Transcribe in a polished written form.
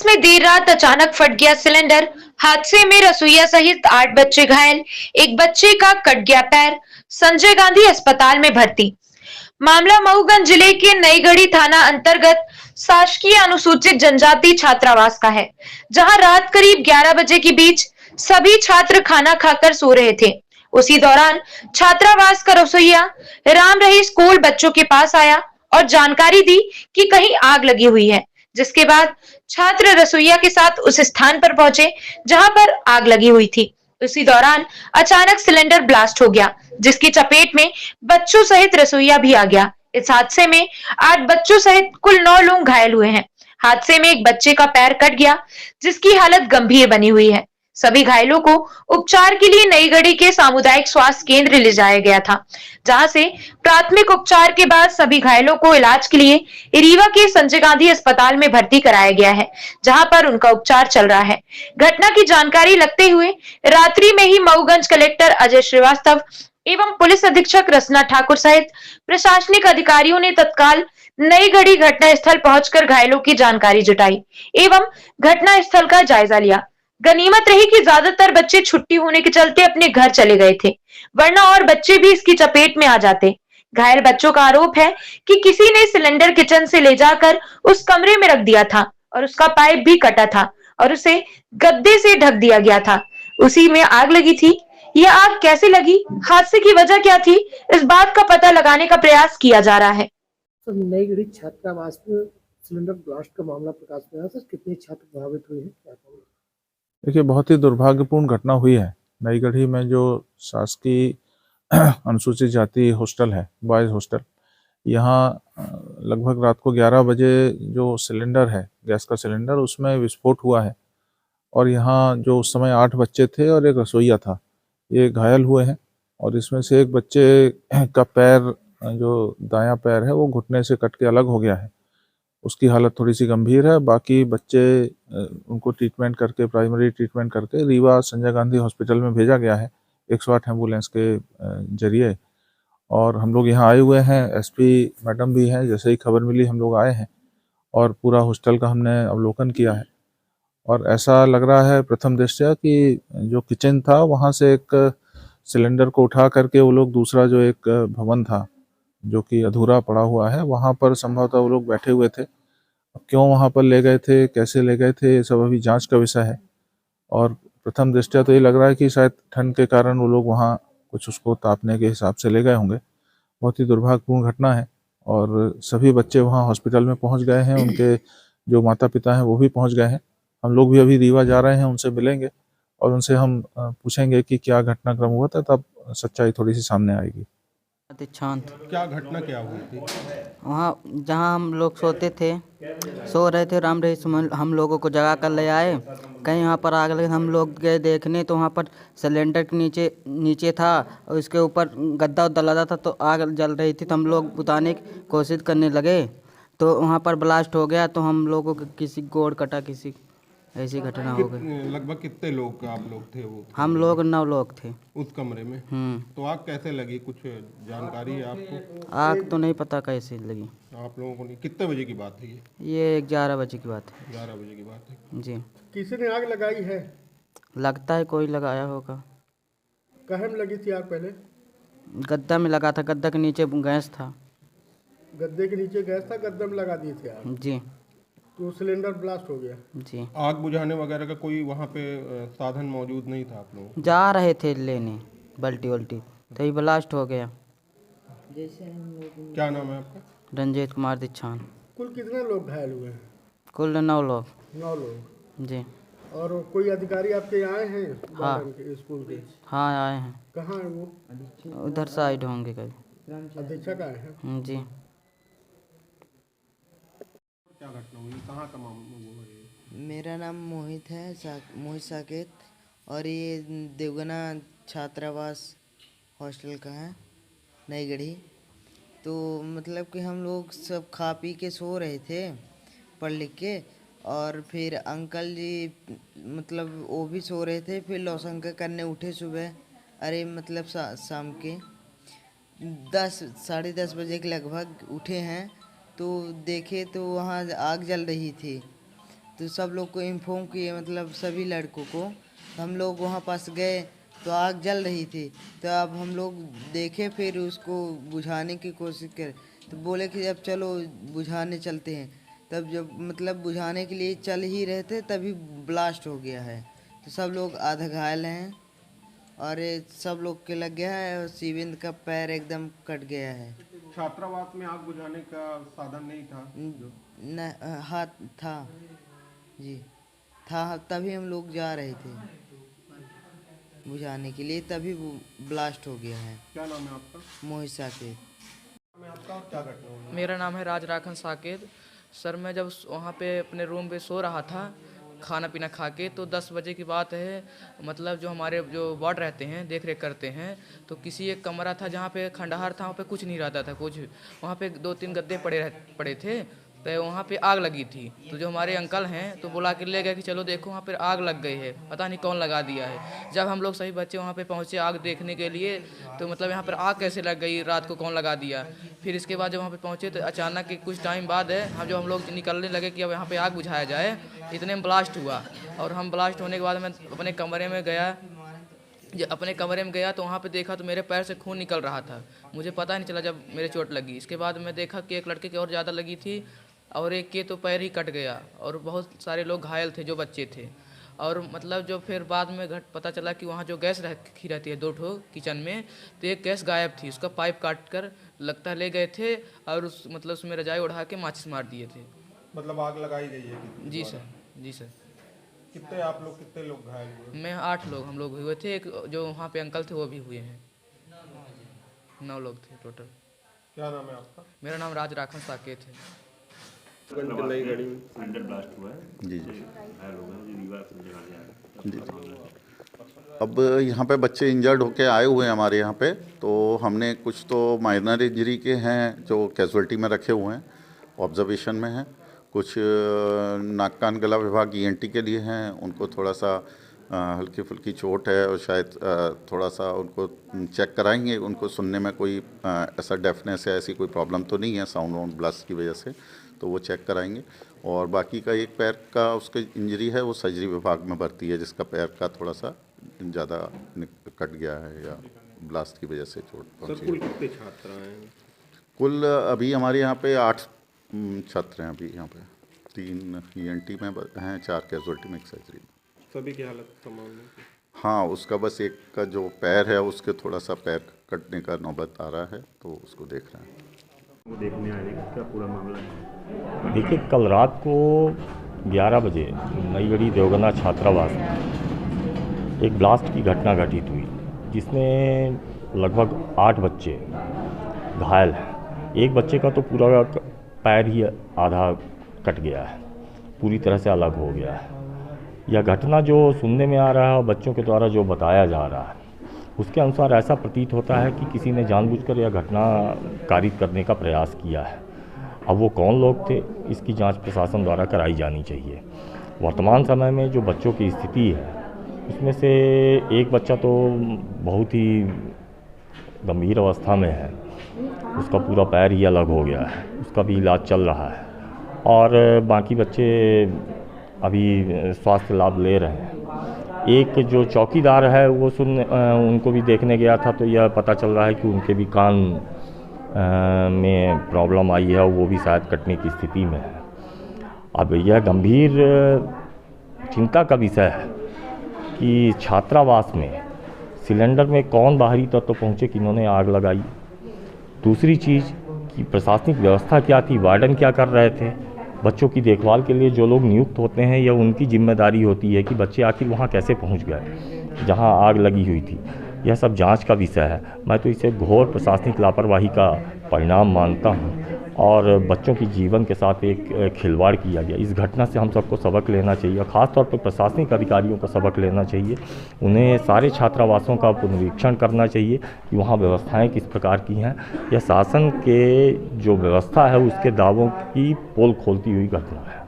में देर रात अचानक फट गया सिलेंडर। हादसे में रसोइया सहित 8 बच्चे घायल, एक बच्चे का कट गया पैर। संजय गांधी अस्पताल में भर्ती। मामला मऊगंज जिले के नईगढ़ी थाना अंतर्गत शासकीय अनुसूचित जनजाति छात्रावास का है, जहां रात करीब 11 बजे के बीच सभी छात्र खाना खाकर सो रहे थे। उसी दौरान छात्रावास का रसोइया राम रहीस स्कूल बच्चों के पास आया और जानकारी दी कि कहीं आग लगी हुई है, जिसके बाद छात्र रसोइया के साथ उस स्थान पर पहुंचे जहां पर आग लगी हुई थी। उसी दौरान अचानक सिलेंडर ब्लास्ट हो गया, जिसकी चपेट में बच्चों सहित रसोइया भी आ गया। इस हादसे में 8 बच्चों सहित कुल 9 लोग घायल हुए हैं। हादसे में एक बच्चे का पैर कट गया, जिसकी हालत गंभीर बनी हुई है। सभी घायलों को उपचार के लिए नईगढ़ी के सामुदायिक स्वास्थ्य केंद्र ले जाया गया था, जहां से प्राथमिक उपचार के बाद सभी घायलों को इलाज के लिए रीवा के संजय गांधी अस्पताल में भर्ती कराया गया है, जहां पर उनका उपचार चल रहा है। घटना की जानकारी लगते हुए रात्रि में ही मऊगंज कलेक्टर अजय श्रीवास्तव एवं पुलिस अधीक्षक रसना ठाकुर सहित प्रशासनिक अधिकारियों ने तत्काल नईगढ़ी घटना स्थल पहुंचकर घायलों की जानकारी जुटाई एवं घटना स्थल का जायजा लिया। गनीमत रही कि ज्यादातर बच्चे छुट्टी होने के चलते अपने घर चले गए थे, वरना और बच्चे भी इसकी चपेट में आ जाते। घायल बच्चों का आरोप है कि किसी ने सिलेंडर किचन से ले जाकर उस कमरे में रख दिया था और उसका पाइप भी कटा था और उसे गद्दे से ढक दिया गया था। उसी में आग लगी थी। यह आग कैसे लगी, हादसे की वजह क्या थी, इस बात का पता लगाने का प्रयास किया जा रहा है। सर, नईगढ़ी छात्रावास में सिलेंडर ब्लास्ट का मामला प्रकाश में आया। सर, कितने छात्र प्रभावित हुए हैं, क्या कहूँगा? देखिए, बहुत ही दुर्भाग्यपूर्ण घटना हुई है। नईगढ़ी में जो शासकीय अनुसूचित जाति हॉस्टल है, बॉयज़ हॉस्टल, यहाँ लगभग रात को 11 बजे जो सिलेंडर है, गैस का सिलेंडर, उसमें विस्फोट हुआ है और यहाँ जो उस समय 8 बच्चे थे और एक रसोइया था, ये घायल हुए हैं। और इसमें से एक बच्चे का पैर, जो दायां पैर है, वो घुटने से कट के अलग हो गया है। उसकी हालत थोड़ी सी गंभीर है। बाकी बच्चे उनको ट्रीटमेंट करके, प्राइमरी ट्रीटमेंट करके रीवा संजय गांधी हॉस्पिटल में भेजा गया है 108 एम्बुलेंस के जरिए। और हम लोग यहाँ आए हुए हैं, एसपी मैडम भी हैं, जैसे ही खबर मिली हम लोग आए हैं और पूरा हॉस्टल का हमने अवलोकन किया है। और ऐसा लग रहा है प्रथम दृष्टया कि जो किचन था वहाँ से एक सिलेंडर को उठा करके वो लोग दूसरा जो एक भवन था जो कि अधूरा पड़ा हुआ है, वहाँ पर संभवतः वो लोग बैठे हुए थे। अब क्यों वहाँ पर ले गए थे, कैसे ले गए थे, ये सब अभी जांच का विषय है। और प्रथम दृष्टया तो ये लग रहा है कि शायद ठंड के कारण वो लोग वहाँ कुछ उसको तापने के हिसाब से ले गए होंगे। बहुत ही दुर्भाग्यपूर्ण घटना है और सभी बच्चे वहाँ हॉस्पिटल में पहुँच गए हैं, उनके जो माता पिता हैं वो भी पहुँच गए हैं। हम लोग भी अभी रीवा जा रहे हैं, उनसे मिलेंगे और उनसे हम पूछेंगे कि क्या घटनाक्रम हुआ था, तब सच्चाई थोड़ी सी सामने आएगी। शांत क्या घटना क्या हुई थी? वहाँ जहाँ हम लोग सोते थे, सो रहे थे, राम रहीस हम लोगों को जगा कर ले आए। कहीं वहाँ पर आग लगी, हम लोग गए देखने तो वहाँ पर सिलेंडर के नीचे था और इसके ऊपर गद्दा उद्दा लगा था, तो आग जल रही थी। तो हम लोग बुझाने की कोशिश करने लगे तो वहाँ पर ब्लास्ट हो गया। तो हम लोगों को किसी गोड़ कटा, किसी ऐसी घटना हो गई। लगभग कितने लोग आप लोग थे? वो हम लोग 9 लोग थे उस कमरे में। तो आग कैसे लगी, कुछ जानकारी है आपको? आग तो नहीं पता कैसे लगी। आप लोगों को नहीं? कितने बजे की बात है ये 11 बजे की बात है। 11 बजे की बात है जी। किसी ने आग लगाई है? लगता है कोई लगाया होगा। कहाँ में लगी थी आग? पहले गद्दा में लगा था, गद्दा के नीचे गैस था। गद्दे के नीचे गैस था, गद्दे में लगा दिए थे आग, जी तो सिलेंडर ब्लास्ट हो गया। जी। आग बुझाने वगैरह का कोई वहाँ पे साधन मौजूद नहीं था आप लोगों? जा रहे थे लेने बल्टी वल्टी, तो ये ब्लास्ट हो गया। क्या नाम है आपका? रंजीत कुमार दीक्षांत। कुल कितने लोग घायल हुए हैं? कुल 9 लोग। 9 लोग। जी। और कोई अधिकारी आपके आए हैं? हाँ। के स्कूल के? हाँ आए हैं। कहाँ है वो? उधर साइड होंगे कभी। अधीक्षक आए हैं? जी। क्या घटना हुई, कहाँ का मामला हुआ है? मेरा नाम मोहित है, मोहित साकेत, और ये देवगना छात्रावास हॉस्टल का है, नईगढ़ी। तो मतलब कि हम लोग सब खा पी के सो रहे थे पढ़ लिख के, और फिर अंकल जी मतलब वो भी सो रहे थे। फिर लौसंका करने उठे सुबह, अरे मतलब शाम के 10 साढ़े 10 बजे के लगभग उठे हैं। तो देखे तो वहाँ आग जल रही थी। तो सब लोग को इन्फॉर्म किए, मतलब सभी लड़कों को। तो हम लोग वहाँ पास गए तो आग जल रही थी। तो अब हम लोग देखे, फिर उसको बुझाने की कोशिश करें तो बोले कि अब चलो बुझाने चलते हैं। तब जब मतलब बुझाने के लिए चल ही रहे थे तभी ब्लास्ट हो गया है। तो सब लोग आधा घायल हैं और ये सब लोग के लग गया है और शिवेंद्र का पैर एकदम कट गया है। छात्रावास में आग बुझाने का साधन नहीं था जो? न हाथ था जी, था, तभी हम लोग जा रहे थे बुझाने के लिए, तभी वो ब्लास्ट हो गया है। क्या नाम है आपका? मोहित साकेत। मैं आपका और क्या घटना हुई? मेरा नाम है राज राखन साकेत। सर मैं जब वहाँ पे अपने रूम पे सो रहा था खाना पीना खा के, तो 10 बजे की बात है। मतलब जो हमारे जो वार्ड रहते हैं, देख रेख करते हैं, तो किसी एक कमरा था जहाँ पे खंडहर था, वहाँ पे कुछ नहीं रहता था कुछ। वहाँ पे 2-3 गद्दे पड़े थे। तो वहाँ पे आग लगी थी। तो जो हमारे अंकल हैं तो बुला के ले गए कि चलो देखो वहाँ पर आग लग गई है, पता नहीं कौन लगा दिया है। जब हम लोग सभी बच्चे वहाँ पे पहुँचे आग देखने के लिए, तो मतलब यहाँ पर आग कैसे लग गई, रात को कौन लगा दिया। फिर इसके बाद जब वहाँ पे पहुँचे तो अचानक कुछ टाइम बाद है हम लोग निकलने लगे कि अब यहाँ पे आग बुझाया जाए, इतने में ब्लास्ट हुआ। और हम ब्लास्ट होने के बाद मैं अपने कमरे में गया तो वहाँ पे देखा तो मेरे पैर से खून निकल रहा था। मुझे पता नहीं चला जब मेरे चोट लगी। इसके बाद मैं देखा कि एक लड़के की और ज़्यादा लगी थी और एक के तो पैर ही कट गया और बहुत सारे लोग घायल थे जो बच्चे थे। और मतलब जो फिर बाद में पता चला कि वहाँ जो गैस रखी रहती है 2 ठो किचन में, तो एक गैस गायब थी, उसका पाइप काट कर लगता ले गए थे और उसमें रजाई उड़ा के माचिस मार दिए थे। मतलब आग लगाई गई है? जी सर, जी सर। कितने लोग घायल हुए? मैं 8 लोग हम लोग हुए थे। एक जो वहाँ पे अंकल थे वो भी हुए हैं। 9 लोग थे टोटल। क्या नाम है आपका? मेरा नाम राज राखन साकेत है। नई गढ़ी में सिलेंडर ब्लास्ट हुआ है। जी जी घायल हो गए, रीवा जगाने आ रहे जी। अब यहाँ पे बच्चे इंजर्ड होके आए हुए हैं हमारे यहाँ पे, तो हमने कुछ तो माइनर इंजरी के हैं जो कैजुअल्टी में रखे हुए हैं, ऑब्जर्वेशन में हैं। कुछ नाक कान गला विभाग ENT के लिए हैं, उनको थोड़ा सा हल्की फुल्की चोट है और शायद थोड़ा सा उनको चेक कराएंगे। उनको सुनने में कोई ऐसा डेफनेस है, ऐसी कोई प्रॉब्लम तो नहीं है साउंड वाउंड ब्लास्ट की वजह से, तो वो चेक कराएंगे। और बाकी का एक पैर का उसका इंजरी है, वो सर्जरी विभाग में भर्ती है, जिसका पैर का थोड़ा सा ज़्यादा कट गया है या ब्लास्ट की वजह से चोट पहुंची। कुल कितने छात्र हैं? कुल अभी हमारे यहाँ पे 8 छात्र हैं। अभी यहाँ पे 3 ENT में हैं, 4 कैजुअल्टी में, 1 सर्जरी। सभी की हालत सामान्य है? हाँ, उसका बस एक का जो पैर है उसके थोड़ा सा पैर कटने का नौबत आ रहा है, तो उसको देख रहे हैं। वो देखने आए थे, क्या पूरा मामला है? देखिए, कल रात को 11 बजे नई गढ़ी देवगना छात्रावास में एक ब्लास्ट की घटना घटित हुई, जिसमें लगभग 8 बच्चे घायल हैं। एक बच्चे का तो पूरा पैर ही आधा कट गया है, पूरी तरह से अलग हो गया है। यह घटना जो सुनने में आ रहा है, बच्चों के द्वारा जो बताया जा रहा है, उसके अनुसार ऐसा प्रतीत होता है कि किसी ने जानबूझकर यह घटना कारित करने का प्रयास किया है। अब वो कौन लोग थे, इसकी जांच प्रशासन द्वारा कराई जानी चाहिए। वर्तमान समय में जो बच्चों की स्थिति है, उसमें से एक बच्चा तो बहुत ही गंभीर अवस्था में है, उसका पूरा पैर ही अलग हो गया है, उसका भी इलाज चल रहा है। और बाकी बच्चे अभी स्वास्थ्य लाभ ले रहे हैं। एक जो चौकीदार है वो उनको भी देखने गया था, तो यह पता चल रहा है कि उनके भी कान में प्रॉब्लम आई है, वो भी शायद कटने की स्थिति में है। अब यह गंभीर चिंता का विषय है कि छात्रावास में सिलेंडर में कौन बाहरी तत्व पहुँचे कि इन्होंने आग लगाई। दूसरी चीज़ कि प्रशासनिक व्यवस्था क्या थी, वार्डन क्या कर रहे थे। बच्चों की देखभाल के लिए जो लोग नियुक्त होते हैं, यह उनकी जिम्मेदारी होती है कि बच्चे आखिर वहाँ कैसे पहुँच गए जहाँ आग लगी हुई थी। यह सब जांच का विषय है। मैं तो इसे घोर प्रशासनिक लापरवाही का परिणाम मानता हूँ और बच्चों की जीवन के साथ एक खिलवाड़ किया गया। इस घटना से हम सबको सबक लेना चाहिए, ख़ासतौर पर प्रशासनिक अधिकारियों को सबक लेना चाहिए। उन्हें सारे छात्रावासों का पुनरीक्षण करना चाहिए कि वहाँ व्यवस्थाएं किस प्रकार की हैं। यह शासन के जो व्यवस्था है उसके दावों की पोल खोलती हुई घटना है।